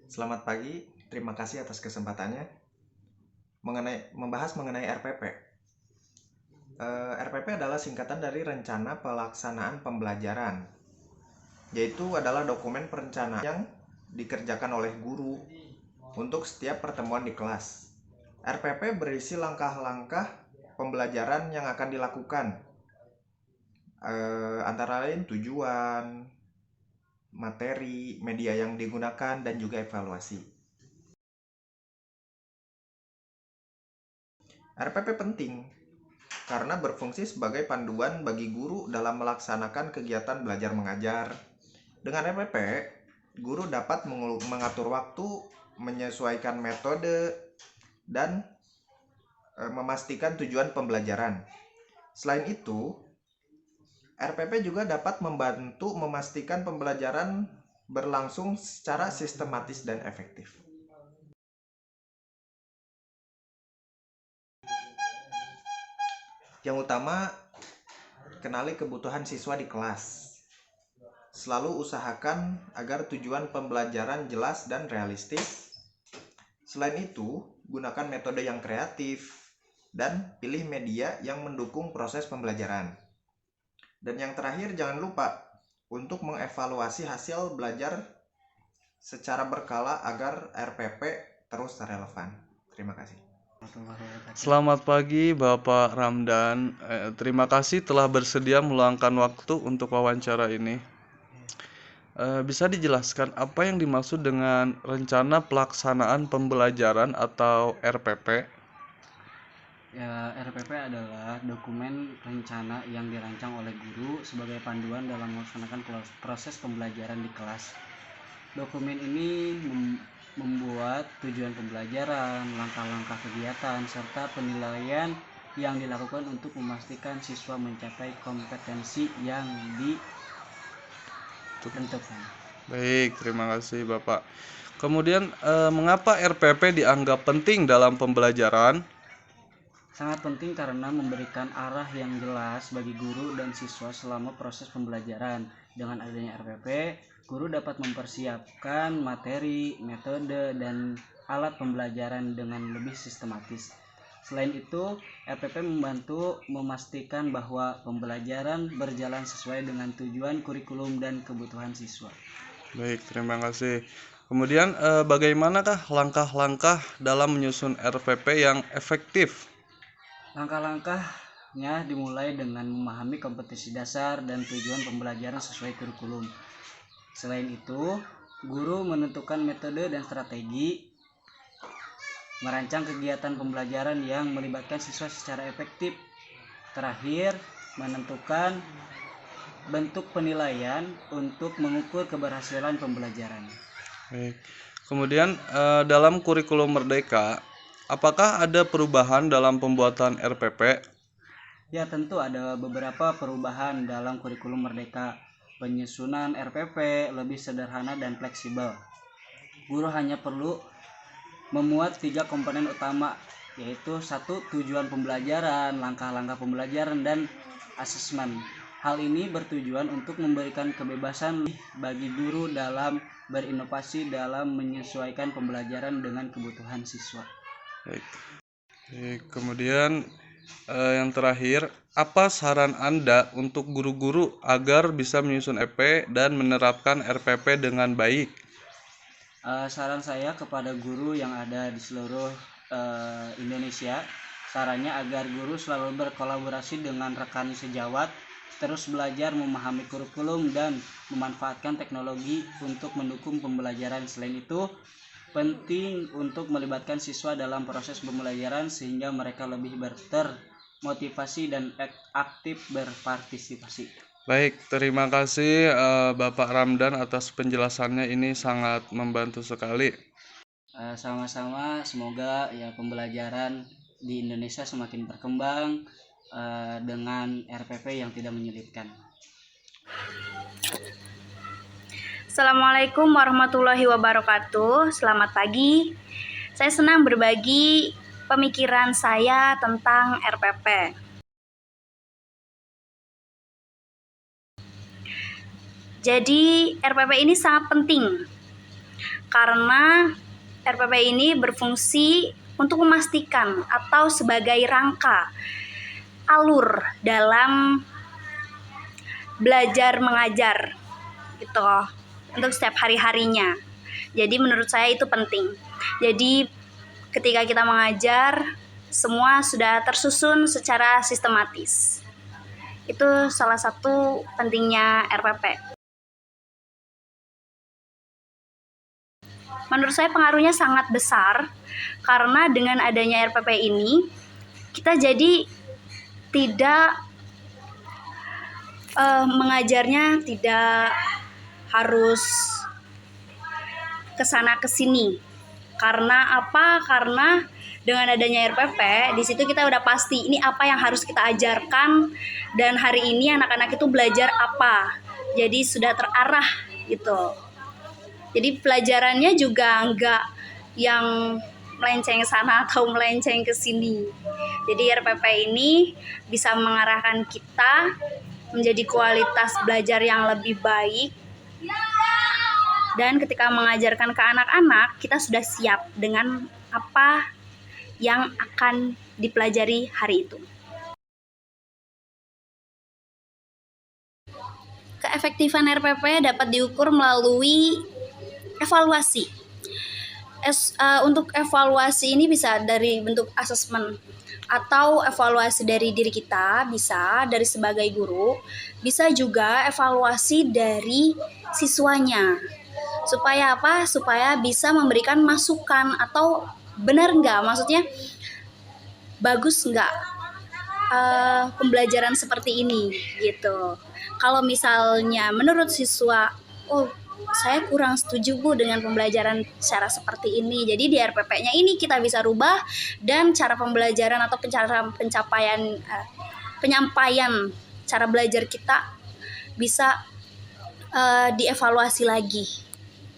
Selamat pagi, terima kasih atas kesempatannya membahas mengenai RPP. RPP adalah singkatan dari Rencana Pelaksanaan Pembelajaran, yaitu adalah dokumen perencanaan yang dikerjakan oleh guru untuk setiap pertemuan di kelas. RPP berisi langkah-langkah pembelajaran yang akan dilakukan, antara lain tujuan, materi, media yang digunakan, dan juga evaluasi. RPP penting karena berfungsi sebagai panduan bagi guru dalam melaksanakan kegiatan belajar mengajar. Dengan RPP, guru dapat mengatur waktu, menyesuaikan metode, dan memastikan tujuan pembelajaran. Selain itu, RPP juga dapat membantu memastikan pembelajaran berlangsung secara sistematis dan efektif. Yang utama, kenali kebutuhan siswa di kelas. Selalu usahakan agar tujuan pembelajaran jelas dan realistis. Selain itu, gunakan metode yang kreatif dan pilih media yang mendukung proses pembelajaran. Dan yang terakhir, jangan lupa untuk mengevaluasi hasil belajar secara berkala agar RPP terus relevan. Terima kasih. Selamat pagi Bapak Ramdan. Terima kasih telah bersedia meluangkan waktu untuk wawancara ini. Bisa dijelaskan apa yang dimaksud dengan rencana pelaksanaan pembelajaran atau RPP? Ya, RPP adalah dokumen rencana yang dirancang oleh guru sebagai panduan dalam melaksanakan proses pembelajaran di kelas. Dokumen ini membuat tujuan pembelajaran, langkah-langkah kegiatan, serta penilaian yang dilakukan untuk memastikan siswa mencapai kompetensi yang ditentukan. Baik, terima kasih Bapak. Kemudian, mengapa RPP dianggap penting dalam pembelajaran? Sangat penting karena memberikan arah yang jelas bagi guru dan siswa selama proses pembelajaran. Dengan adanya RPP, guru dapat mempersiapkan materi, metode, dan alat pembelajaran dengan lebih sistematis. Selain itu, RPP membantu memastikan bahwa pembelajaran berjalan sesuai dengan tujuan kurikulum dan kebutuhan siswa. Baik, terima kasih. Kemudian, bagaimanakah langkah-langkah dalam menyusun RPP yang efektif? Langkah-langkahnya dimulai dengan memahami kompetensi dasar dan tujuan pembelajaran sesuai kurikulum. Selain itu, guru menentukan metode dan strategi, merancang kegiatan pembelajaran yang melibatkan siswa secara efektif. Terakhir, menentukan bentuk penilaian untuk mengukur keberhasilan pembelajaran. Baik. Kemudian, dalam kurikulum Merdeka, apakah ada perubahan dalam pembuatan RPP? Ya, tentu ada beberapa perubahan dalam kurikulum Merdeka. Penyusunan RPP lebih sederhana dan fleksibel. Guru hanya perlu memuat 3 komponen utama, yaitu 1. Tujuan pembelajaran, langkah-langkah pembelajaran, dan asesmen. Hal ini bertujuan untuk memberikan kebebasan bagi guru dalam berinovasi dalam menyesuaikan pembelajaran dengan kebutuhan siswa. Baik. Kemudian, yang terakhir, apa saran Anda untuk guru-guru agar bisa menyusun EP dan menerapkan RPP dengan baik? Saran saya kepada guru yang ada di seluruh Indonesia, sarannya agar guru selalu berkolaborasi dengan rekan sejawat, terus belajar memahami kurikulum dan memanfaatkan teknologi untuk mendukung pembelajaran. Selain itu, penting untuk melibatkan siswa dalam proses pembelajaran sehingga mereka lebih termotivasi dan aktif berpartisipasi. Baik, terima kasih Bapak Ramdan atas penjelasannya, ini sangat membantu sekali. Sama-sama, semoga ya pembelajaran di Indonesia semakin berkembang dengan RPP yang tidak menyulitkan. Assalamualaikum warahmatullahi wabarakatuh. Selamat pagi. Saya senang berbagi pemikiran saya tentang RPP. Jadi RPP ini sangat penting karena RPP ini berfungsi untuk memastikan atau sebagai rangka alur dalam belajar mengajar gitu untuk setiap hari-harinya. Jadi menurut saya itu penting. Jadi ketika kita mengajar, semua sudah tersusun secara sistematis. Itu salah satu pentingnya RPP. Menurut saya pengaruhnya sangat besar karena dengan adanya RPP ini kita jadi tidak mengajarnya tidak harus kesana kesini. Karena apa? Karena dengan adanya RPP di situ kita udah pasti ini apa yang harus kita ajarkan dan hari ini anak-anak itu belajar apa. Jadi sudah terarah gitu. Jadi pelajarannya juga enggak yang melenceng sana atau melenceng ke sini. Jadi RPP ini bisa mengarahkan kita menjadi kualitas belajar yang lebih baik. Dan ketika mengajarkan ke anak-anak, kita sudah siap dengan apa yang akan dipelajari hari itu. Keefektifan RPP dapat diukur melalui evaluasi. Untuk evaluasi ini bisa dari bentuk asesmen atau evaluasi dari diri kita, bisa dari sebagai guru, bisa juga evaluasi dari siswanya. Supaya apa? Supaya bisa memberikan masukan atau benar nggak, maksudnya bagus nggak pembelajaran seperti ini gitu. Kalau misalnya menurut siswa, oh saya kurang setuju Bu dengan pembelajaran secara seperti ini. Jadi di RPP-nya ini kita bisa rubah dan cara pembelajaran atau penyampaian cara belajar kita bisa dievaluasi lagi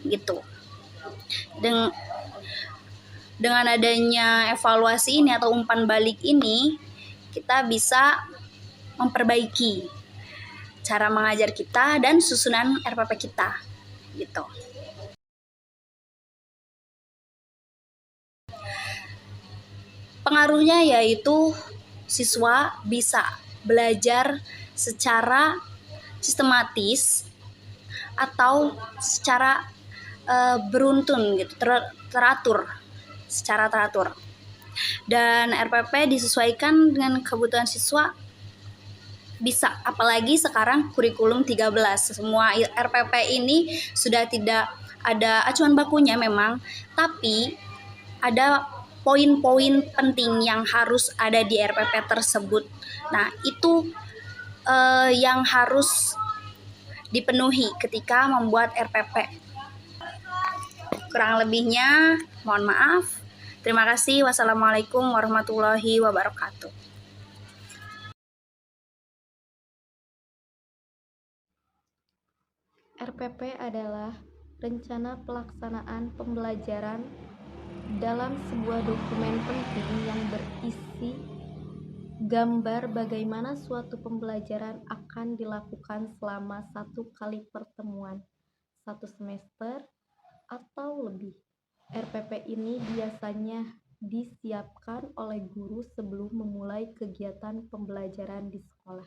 gitu. Dengan adanya evaluasi ini atau umpan balik ini, kita bisa memperbaiki cara mengajar kita dan susunan RPP kita gitu. Pengaruhnya yaitu siswa bisa belajar secara sistematis atau secara beruntun gitu, secara teratur. Dan RPP disesuaikan dengan kebutuhan siswa bisa, apalagi sekarang kurikulum 13. Semua RPP ini sudah tidak ada acuan bakunya memang, tapi ada poin-poin penting yang harus ada di RPP tersebut. Nah, itu yang harus dipenuhi ketika membuat RPP. Kurang lebihnya mohon maaf. Terima kasih. Wassalamualaikum warahmatullahi wabarakatuh. RPP adalah rencana pelaksanaan pembelajaran dalam sebuah dokumen penting yang berisi gambar bagaimana suatu pembelajaran akan dilakukan selama 1 kali pertemuan, 1 semester, atau lebih. RPP ini biasanya disiapkan oleh guru sebelum memulai kegiatan pembelajaran di sekolah.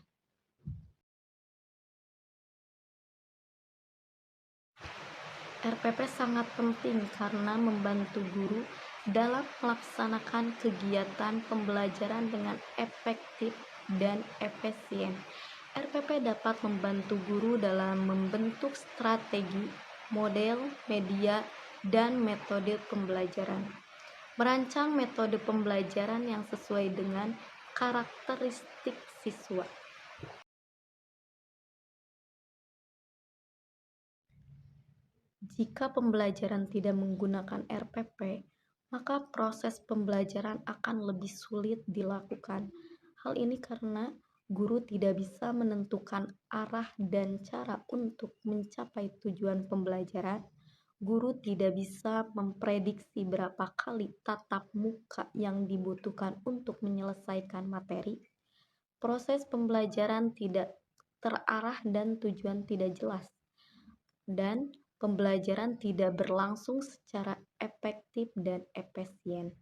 RPP sangat penting karena membantu guru dalam melaksanakan kegiatan pembelajaran dengan efektif dan efisien. RPP dapat membantu guru dalam membentuk strategi, model, media, dan metode pembelajaran. Merancang metode pembelajaran yang sesuai dengan karakteristik siswa. Jika pembelajaran tidak menggunakan RPP, maka proses pembelajaran akan lebih sulit dilakukan. Hal ini karena guru tidak bisa menentukan arah dan cara untuk mencapai tujuan pembelajaran. Guru tidak bisa memprediksi berapa kali tatap muka yang dibutuhkan untuk menyelesaikan materi. Proses pembelajaran tidak terarah dan tujuan tidak jelas. Dan pembelajaran tidak berlangsung secara efektif dan efisien.